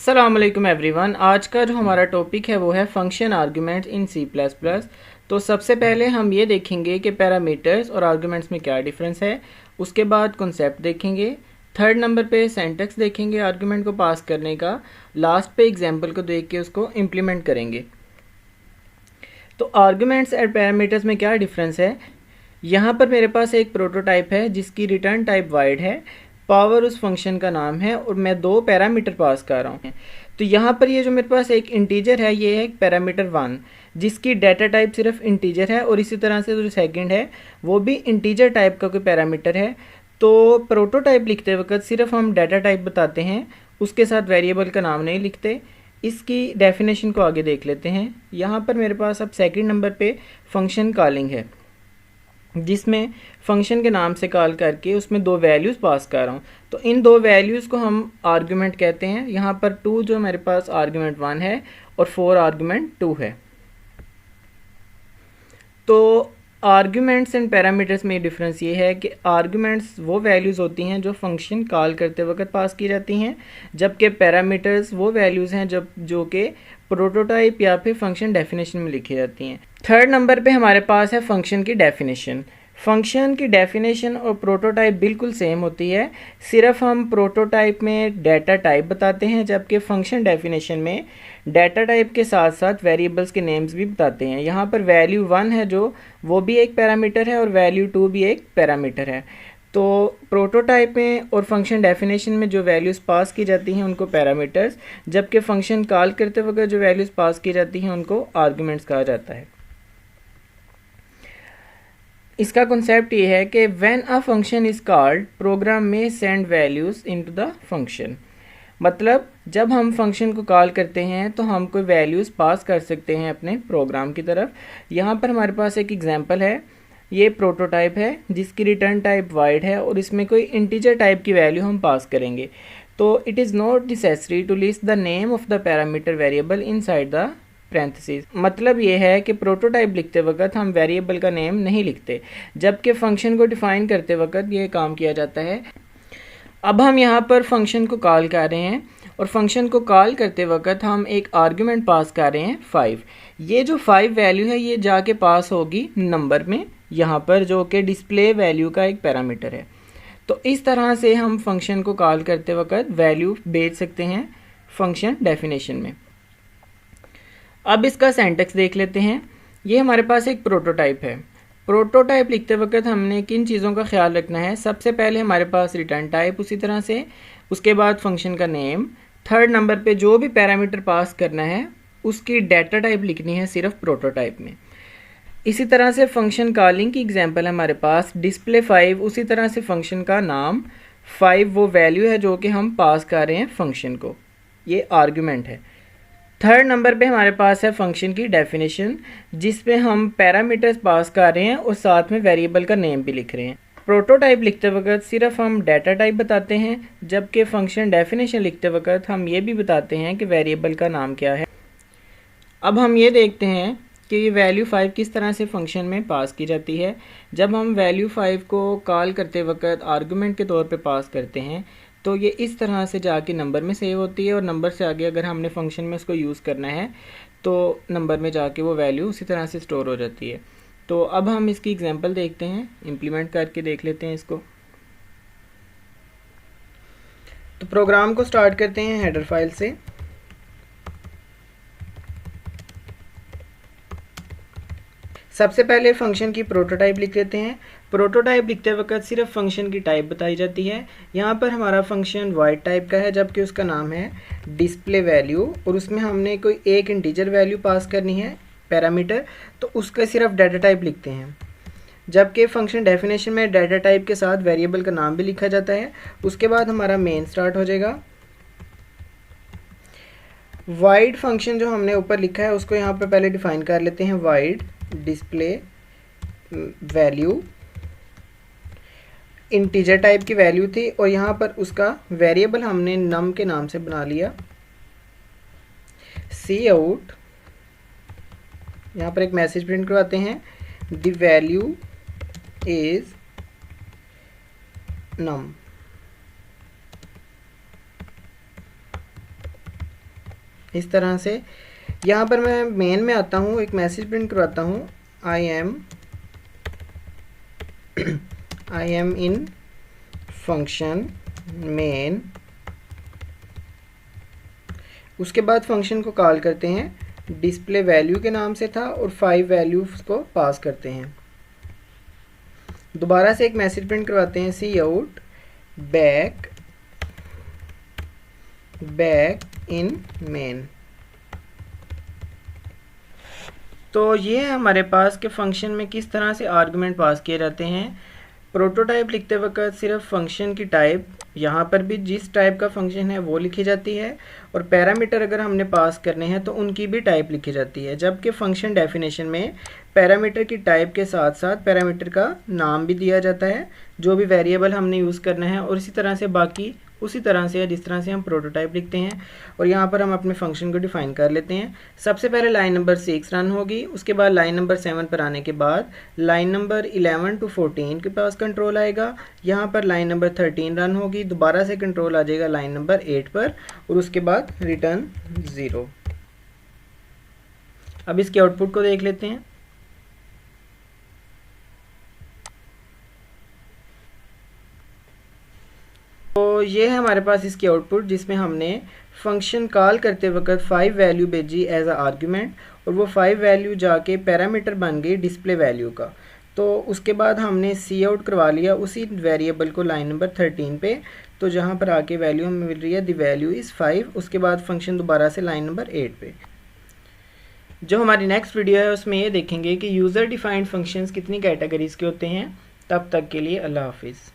अस्सलाम वालेकुम एवरीवन। आज का जो हमारा टॉपिक है वो है फंक्शन आर्गुमेंट्स इन सी प्लस प्लस। तो सबसे पहले हम ये देखेंगे कि पैरामीटर्स और आर्गुमेंट्स में क्या डिफरेंस है। उसके बाद कॉन्सेप्ट देखेंगे। थर्ड नंबर पे सिंटैक्स देखेंगे आर्गुमेंट को पास करने का। लास्ट पे एग्जांपल को देख के उसको इम्प्लीमेंट करेंगे। तो आर्गुमेंट्स एंड पैरामीटर्स में क्या डिफरेंस है। यहाँ पर मेरे पास एक प्रोटोटाइप है जिसकी रिटर्न टाइप वाइड है, पावर उस फंक्शन का नाम है और मैं दो पैरामीटर पास कर रहा हूँ। तो यहाँ पर ये जो मेरे पास एक इंटीजर है ये है एक पैरामीटर 1 जिसकी डाटा टाइप सिर्फ इंटीजर है, और इसी तरह से जो सेकंड है वो भी इंटीजर टाइप का कोई पैरामीटर है। तो प्रोटोटाइप लिखते वक्त सिर्फ हम डाटा टाइप बताते हैं, उसके साथ वेरिएबल का नाम नहीं लिखते। इसकी डेफिनेशन को आगे देख लेते हैं। यहाँ पर मेरे पास अब सेकंड नंबर पे फंक्शन कॉलिंग है जिसमें फंक्शन के नाम से कॉल करके उसमें दो वैल्यूज़ पास कर रहा हूँ। तो इन दो वैल्यूज़ को हम आर्गुमेंट कहते हैं। यहाँ पर 2 जो मेरे पास आर्गुमेंट 1 है और 4 आर्गुमेंट 2 है। तो आर्गुमेंट्स एंड पैरामीटर्स में डिफरेंस ये है कि आर्गुमेंट्स वो वैल्यूज़ होती हैं जो फंक्शन कॉल करते वक्त पास की जाती हैं, जबकि पैरामीटर्स वो वैल्यूज़ हैं जो कि प्रोटोटाइप या फिर फंक्शन डेफिनेशन में लिखी जाती हैं। थर्ड नंबर पे हमारे पास है फंक्शन की डेफिनेशन। फंक्शन की डेफिनेशन और प्रोटोटाइप बिल्कुल सेम होती है, सिर्फ हम प्रोटोटाइप में डाटा टाइप बताते हैं जबकि फंक्शन डेफिनेशन में डाटा टाइप के साथ साथ वेरिएबल्स के नेम्स भी बताते हैं। यहाँ पर वैल्यू 1 है जो वो भी एक पैरामीटर है और वैल्यू 2 भी एक पैरामीटर है। तो प्रोटोटाइप में और फंक्शन डेफिनेशन में जो वैल्यूज़ पास की जाती हैं उनको पैरामीटर्स, जबकि फंक्शन कॉल करते वक्त जो वैल्यूज़ पास की जाती हैं उनको आर्गुमेंट्स कहा जाता है। इसका कॉन्सेप्ट ये है कि when a function is called program में send values into the function. मतलब जब हम फंक्शन को कॉल करते हैं तो हम कोई वैल्यूज़ पास कर सकते हैं अपने प्रोग्राम की तरफ। यहाँ पर हमारे पास एक एग्जांपल है, ये प्रोटोटाइप है जिसकी रिटर्न टाइप वाइड है और इसमें कोई इंटीजर टाइप की वैल्यू हम पास करेंगे। तो it is not necessary to list the name of the parameter variable inside the parenthesis. मतलब ये है कि प्रोटोटाइप लिखते वक्त हम वेरिएबल का नेम नहीं लिखते, जबकि फंक्शन को डिफाइन करते वक्त ये काम किया जाता है। अब हम यहाँ पर फंक्शन को कॉल कर रहे हैं और फंक्शन को कॉल करते वक्त हम एक आर्गुमेंट पास कर रहे हैं 5। ये जो 5 वैल्यू है ये जाके पास होगी नंबर में, यहाँ पर जो कि डिस्प्ले वैल्यू का एक पैरामीटर है। तो इस तरह से हम फंक्शन को कॉल करते वक्त वैल्यू भेज सकते हैं फंक्शन डेफिनेशन में। अब इसका सिंटैक्स देख लेते हैं। ये हमारे पास एक प्रोटोटाइप है। प्रोटोटाइप लिखते वक्त हमने किन चीज़ों का ख्याल रखना है। सबसे पहले हमारे पास रिटर्न टाइप, उसी तरह से उसके बाद फंक्शन का नेम, थर्ड नंबर पे जो भी पैरामीटर पास करना है उसकी डाटा टाइप लिखनी है सिर्फ प्रोटोटाइप में। इसी तरह से फंक्शन कॉलिंग की एग्जांपल है हमारे पास डिस्प्ले 5, उसी तरह से फंक्शन का नाम 5 वो वैल्यू है जो कि हम पास कर रहे हैं फंक्शन को, ये आर्गुमेंट है। थर्ड नंबर पे हमारे पास है फंक्शन की डेफिनेशन जिसमें हम पैरामीटर्स पास कर रहे हैं और साथ में वेरिएबल का नेम भी लिख रहे हैं। प्रोटोटाइप लिखते वक्त सिर्फ हम डाटा टाइप बताते हैं, जबकि फंक्शन डेफिनेशन लिखते वक्त हम ये भी बताते हैं कि वेरिएबल का नाम क्या है। अब हम ये देखते हैं कि ये वैल्यू 5 किस तरह से फंक्शन में पास की जाती है। जब हम वैल्यू 5 को कॉल करते वक्त आर्गुमेंट के तौर पे पास करते हैं तो ये इस तरह से जाके नंबर में सेव होती है, और नंबर से आगे अगर हमने फंक्शन में उसको यूज़ करना है तो नंबर में जाके वो वैल्यू उसी तरह से स्टोर हो जाती है। तो अब हम इसकी एग्जांपल देखते हैं, इम्प्लीमेंट करके देख लेते हैं इसको। तो प्रोग्राम को स्टार्ट करते हैं हेडर फाइल से। सबसे पहले फंक्शन की प्रोटोटाइप लिख लेते हैं। प्रोटोटाइप लिखते वक्त सिर्फ फंक्शन की टाइप बताई जाती है। यहाँ पर हमारा फंक्शन वाइड टाइप का है जबकि उसका नाम है डिस्प्ले वैल्यू, और उसमें हमने कोई एक इंटीजर वैल्यू पास करनी है पैरामीटर, तो उसका सिर्फ डाटा टाइप लिखते हैं। जबकि फंक्शन डेफिनेशन में डाटा टाइप के साथ वेरिएबल का नाम भी लिखा जाता है। उसके बाद हमारा मेन स्टार्ट हो जाएगा। वाइड फंक्शन जो हमने ऊपर लिखा है उसको यहाँ पर पहले डिफाइन कर लेते हैं। Wide display value integer type की वैल्यू थी और यहाँ पर उसका वेरिएबल हमने नम के नाम से बना लिया। सी आउट, यहाँ पर एक मैसेज प्रिंट करवाते हैं, द वैल्यू इज नम। इस तरह से। यहाँ पर मैं मेन में आता हूँ, एक मैसेज प्रिंट करवाता हूँ, I am in function main. उसके बाद फंक्शन को कॉल करते हैं, डिस्प्ले वैल्यू के नाम से था और 5 वैल्यूज को पास करते हैं। दोबारा से एक मैसेज प्रिंट करवाते हैं, सी आउट बैक इन मेन। तो ये है हमारे पास कि फंक्शन में किस तरह से आर्गुमेंट पास किए जाते हैं। प्रोटोटाइप लिखते वक्त सिर्फ फंक्शन की टाइप, यहाँ पर भी जिस टाइप का फंक्शन है वो लिखी जाती है, और पैरामीटर अगर हमने पास करने हैं तो उनकी भी टाइप लिखी जाती है। जबकि फंक्शन डेफिनेशन में पैरामीटर की टाइप के साथ साथ पैरामीटर का नाम भी दिया जाता है, जो भी वेरिएबल हमने यूज़ करना है, और इसी तरह से बाकी उसी तरह से है जिस तरह से हम प्रोटोटाइप लिखते हैं। और यहाँ पर हम अपने फंक्शन को डिफाइन कर लेते हैं। सबसे पहले लाइन नंबर 6 रन होगी, उसके बाद लाइन नंबर 7 पर आने के बाद लाइन नंबर 11 to 14 के पास कंट्रोल आएगा। यहाँ पर लाइन नंबर 13 रन होगी, दोबारा से कंट्रोल आ जाएगा लाइन नंबर 8 पर, और उसके बाद रिटर्न 0। अब इसके आउटपुट को देख लेते हैं। तो ये है हमारे पास इसकी आउटपुट, जिसमें हमने फंक्शन कॉल करते वक्त 5 वैल्यू भेजी एज अ आर्ग्यूमेंट, और वो 5 वैल्यू जाके पैरामीटर बन गई डिस्प्ले वैल्यू का। तो उसके बाद हमने सी आउट करवा लिया उसी वेरिएबल को लाइन नंबर 13 पे, तो जहाँ पर आके वैल्यू हमें मिल रही है द वैल्यू इज़ 5। उसके बाद फंक्शन दोबारा से लाइन नंबर 8 पे। जो हमारी नेक्स्ट वीडियो है उसमें ये देखेंगे कि यूज़र डिफाइंड फंक्शंस कितनी कैटेगरीज़ के होते हैं। तब तक के लिए अल्लाह हाफिज़।